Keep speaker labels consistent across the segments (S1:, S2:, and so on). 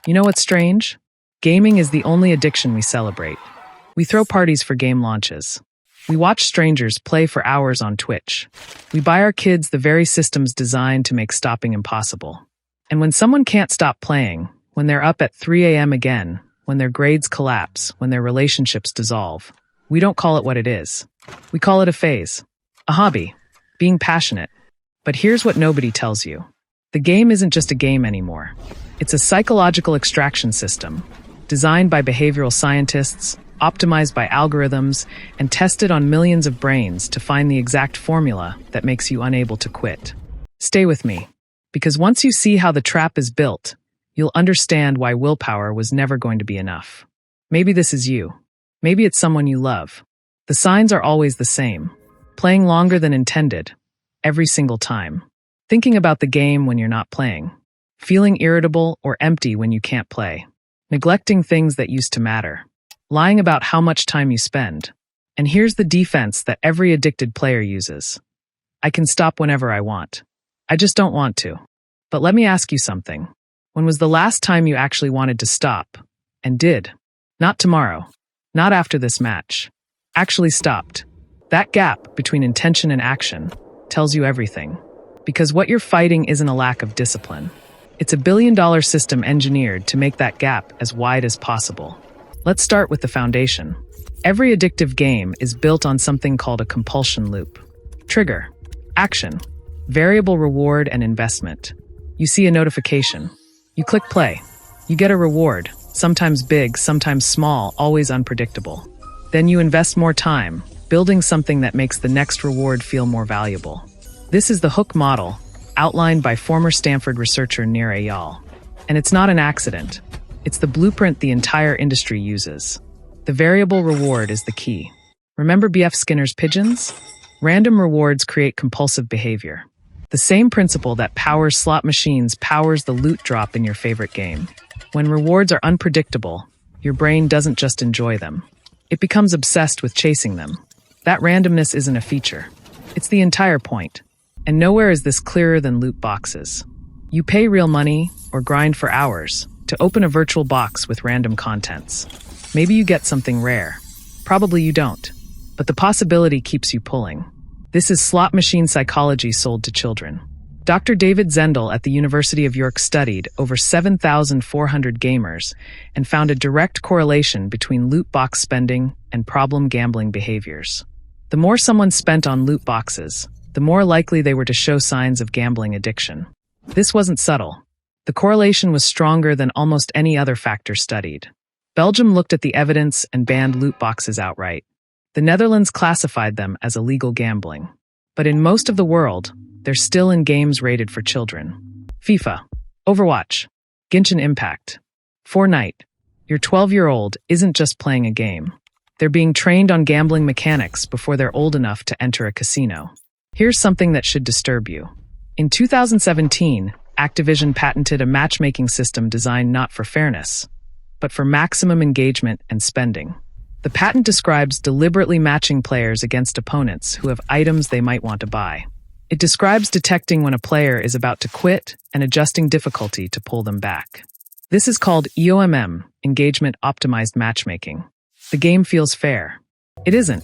S1: You know what's strange? Gaming is the only addiction we celebrate. We throw parties for game launches. We watch strangers play for hours on Twitch. We buy our kids the very systems designed to make stopping impossible. And when someone can't stop playing, when they're up at 3 a.m. again, when their grades collapse, when their relationships dissolve, we don't call it what it is. We call it a phase, a hobby, being passionate. But here's what nobody tells you. The game isn't just a game anymore. It's a psychological extraction system, designed by behavioral scientists, optimized by algorithms, and tested on millions of brains to find the exact formula that makes you unable to quit. Stay with me, because once you see how the trap is built, you'll understand why willpower was never going to be enough. Maybe this is you. Maybe it's someone you love. The signs are always the same. Playing longer than intended, every single time. Thinking about the game when you're not playing. Feeling irritable or empty when you can't play. Neglecting things that used to matter. Lying about how much time you spend. And here's the defense that every addicted player uses. I can stop whenever I want. I just don't want to. But let me ask you something. When was the last time you actually wanted to stop? And did? Not tomorrow. Not after this match. Actually stopped. That gap between intention and action tells you everything. Because what you're fighting isn't a lack of discipline. It's a billion-dollar system engineered to make that gap as wide as possible. Let's start with the foundation. Every addictive game is built on something called a compulsion loop. Trigger. Action. Variable reward and investment. You see a notification. You click play. You get a reward, sometimes big, sometimes small, always unpredictable. Then you invest more time, building something that makes the next reward feel more valuable. This is the hook model, outlined by former Stanford researcher Nir Eyal. And it's not an accident. It's the blueprint the entire industry uses. The variable reward is the key. Remember B.F. Skinner's pigeons? Random rewards create compulsive behavior. The same principle that powers slot machines powers the loot drop in your favorite game. When rewards are unpredictable, your brain doesn't just enjoy them. It becomes obsessed with chasing them. That randomness isn't a feature. It's the entire point. And nowhere is this clearer than loot boxes. You pay real money, or grind for hours, to open a virtual box with random contents. Maybe you get something rare. Probably you don't. But the possibility keeps you pulling. This is slot machine psychology sold to children. Dr. David Zendel at the University of York studied over 7,400 gamers and found a direct correlation between loot box spending and problem gambling behaviors. The more someone spent on loot boxes, the more likely they were to show signs of gambling addiction. This wasn't subtle. The correlation was stronger than almost any other factor studied. Belgium looked at the evidence and banned loot boxes outright. The Netherlands classified them as illegal gambling. But in most of the world, they're still in games rated for children. FIFA, Overwatch, Genshin Impact, Fortnite. Your 12-year-old isn't just playing a game. They're being trained on gambling mechanics before they're old enough to enter a casino. Here's something that should disturb you. In 2017, Activision patented a matchmaking system designed not for fairness, but for maximum engagement and spending. The patent describes deliberately matching players against opponents who have items they might want to buy. It describes detecting when a player is about to quit and adjusting difficulty to pull them back. This is called EOMM, Engagement Optimized Matchmaking. The game feels fair. It isn't.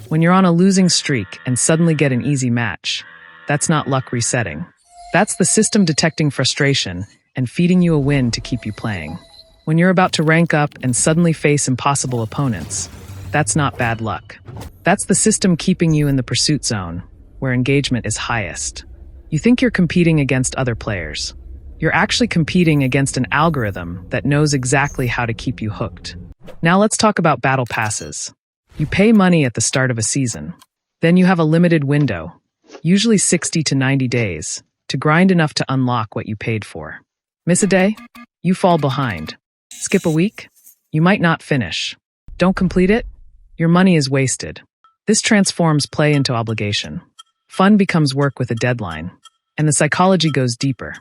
S1: When you're on a losing streak and suddenly get an easy match, that's not luck resetting. That's the system detecting frustration and feeding you a win to keep you playing. When you're about to rank up and suddenly face impossible opponents, that's not bad luck. That's the system keeping you in the pursuit zone, where engagement is highest. You think you're competing against other players. You're actually competing against an algorithm that knows exactly how to keep you hooked. Now let's talk about battle passes. You pay money at the start of a season. Then you have a limited window, usually 60 to 90 days, to grind enough to unlock what you paid for. Miss a day? You fall behind. Skip a week? You might not finish. Don't complete it? Your money is wasted. This transforms play into obligation. Fun becomes work with a deadline. And the psychology goes deeper.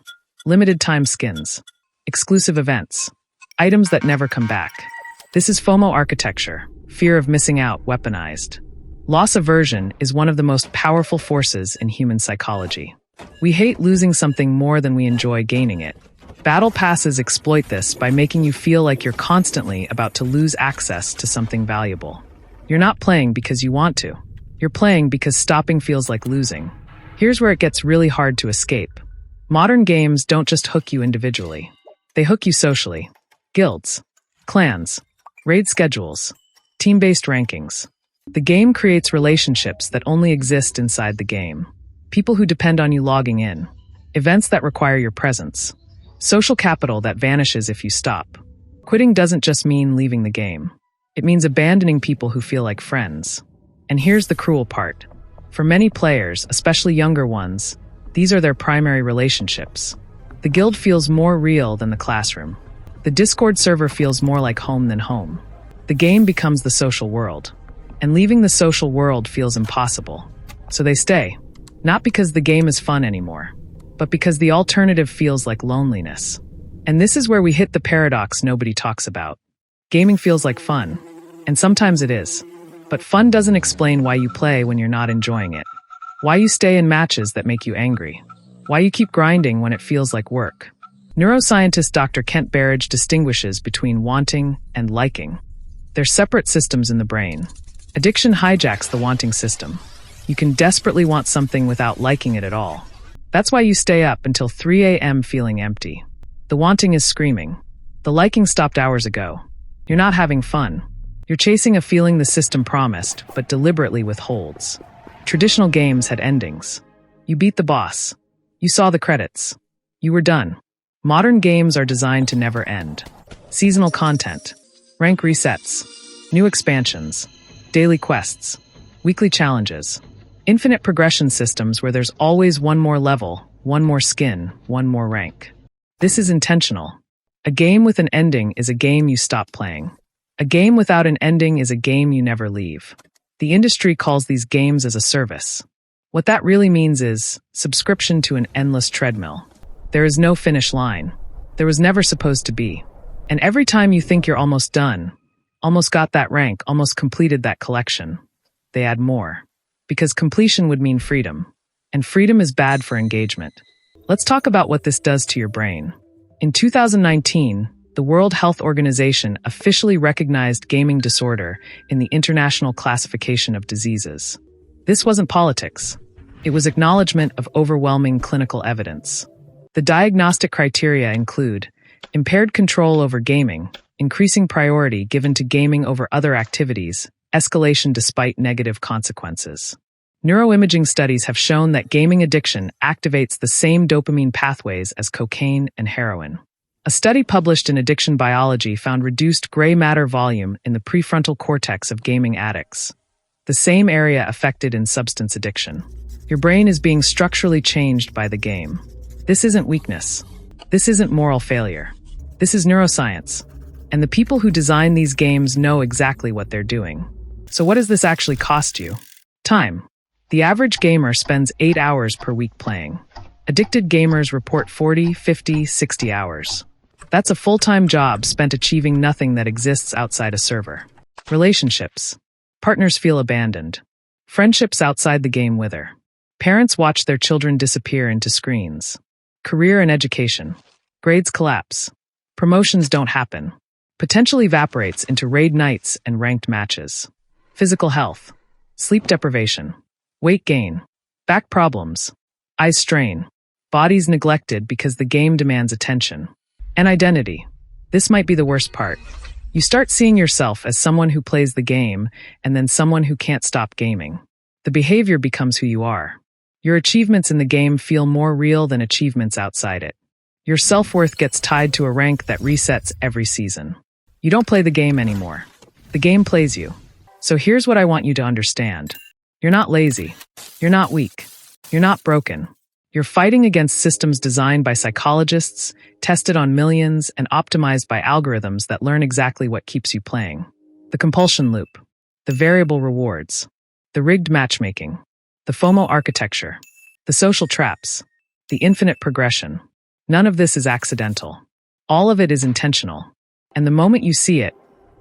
S1: Limited time skins. Exclusive events. Items that never come back. This is FOMO architecture, fear of missing out weaponized. Loss-aversion is one of the most powerful forces in human psychology. We hate losing something more than we enjoy gaining it. Battle passes exploit this by making you feel like you're constantly about to lose access to something valuable. You're not playing because you want to. You're playing because stopping feels like losing. Here's where it gets really hard to escape. Modern games don't just hook you individually. They hook you socially. Guilds, clans, raid schedules, team-based rankings. The game creates relationships that only exist inside the game. People who depend on you logging in. Events that require your presence. Social capital that vanishes if you stop. Quitting doesn't just mean leaving the game. It means abandoning people who feel like friends. And here's the cruel part. For many players, especially younger ones, these are their primary relationships. The guild feels more real than the classroom. The Discord server feels more like home than home. The game becomes the social world. And leaving the social world feels impossible. So they stay. Not because the game is fun anymore, but because the alternative feels like loneliness. And this is where we hit the paradox nobody talks about. Gaming feels like fun, and sometimes it is. But fun doesn't explain why you play when you're not enjoying it. Why you stay in matches that make you angry. Why you keep grinding when it feels like work. Neuroscientist Dr. Kent Berridge distinguishes between wanting and liking. They're separate systems in the brain. Addiction hijacks the wanting system. You can desperately want something without liking it at all. That's why you stay up until 3 a.m. feeling empty. The wanting is screaming. The liking stopped hours ago. You're not having fun. You're chasing a feeling the system promised, but deliberately withholds. Traditional games had endings. You beat the boss. You saw the credits. You were done. Modern games are designed to never end. Seasonal content. Rank resets. New expansions. Daily quests. Weekly challenges. Infinite progression systems where there's always one more level, one more skin, one more rank. This is intentional. A game with an ending is a game you stop playing. A game without an ending is a game you never leave. The industry calls these games as a service. What that really means is subscription to an endless treadmill. There is no finish line. There was never supposed to be. And every time you think you're almost done, almost got that rank, almost completed that collection, they add more. Because completion would mean freedom. And freedom is bad for engagement. Let's talk about what this does to your brain. In 2019, the World Health Organization officially recognized gaming disorder in the International Classification of Diseases. This wasn't politics. It was acknowledgement of overwhelming clinical evidence. The diagnostic criteria include impaired control over gaming, increasing priority given to gaming over other activities, escalation despite negative consequences. Neuroimaging studies have shown that gaming addiction activates the same dopamine pathways as cocaine and heroin. A study published in Addiction Biology found reduced gray matter volume in the prefrontal cortex of gaming addicts, the same area affected in substance addiction. Your brain is being structurally changed by the game. This isn't weakness. This isn't moral failure. This is neuroscience. And the people who design these games know exactly what they're doing. So what does this actually cost you? Time. The average gamer spends 8 hours per week playing. Addicted gamers report 40, 50, 60 hours. That's a full-time job spent achieving nothing that exists outside a server. Relationships. Partners feel abandoned. Friendships outside the game wither. Parents watch their children disappear into screens. Career and education. Grades collapse. Promotions don't happen. Potential evaporates into raid nights and ranked matches. Physical health. Sleep deprivation. Weight gain. Back problems. Eye strain. Bodies neglected because the game demands attention. And identity. This might be the worst part. You start seeing yourself as someone who plays the game and then someone who can't stop gaming. The behavior becomes who you are. Your achievements in the game feel more real than achievements outside it. Your self-worth gets tied to a rank that resets every season. You don't play the game anymore. The game plays you. So here's what I want you to understand. You're not lazy. You're not weak. You're not broken. You're fighting against systems designed by psychologists, tested on millions, and optimized by algorithms that learn exactly what keeps you playing. The compulsion loop. The variable rewards. The rigged matchmaking. The FOMO architecture. The social traps. The infinite progression. None of this is accidental. All of it is intentional. And the moment you see it,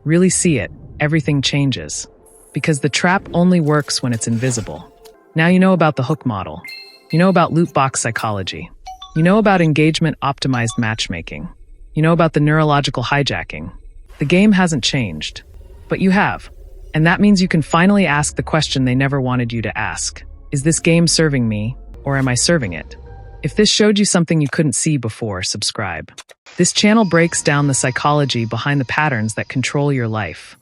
S1: really see it, everything changes. Because the trap only works when it's invisible. Now you know about the hook model. You know about loot box psychology. You know about engagement-optimized matchmaking. You know about the neurological hijacking. The game hasn't changed, but you have. And that means you can finally ask the question they never wanted you to ask. Is this game serving me, or am I serving it? If this showed you something you couldn't see before, subscribe. This channel breaks down the psychology behind the patterns that control your life.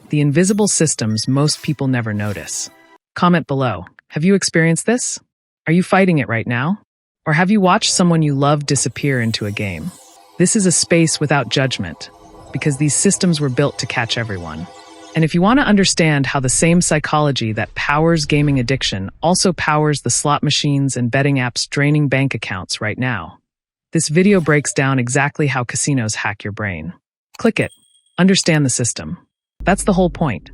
S1: The invisible systems most people never notice. Comment below. Have you experienced this? Are you fighting it right now? Or have you watched someone you love disappear into a game? This is a space without judgment, because these systems were built to catch everyone. And if you want to understand how the same psychology that powers gaming addiction also powers the slot machines and betting apps draining bank accounts right now, this video breaks down exactly how casinos hack your brain. Click it. Understand the system. That's the whole point.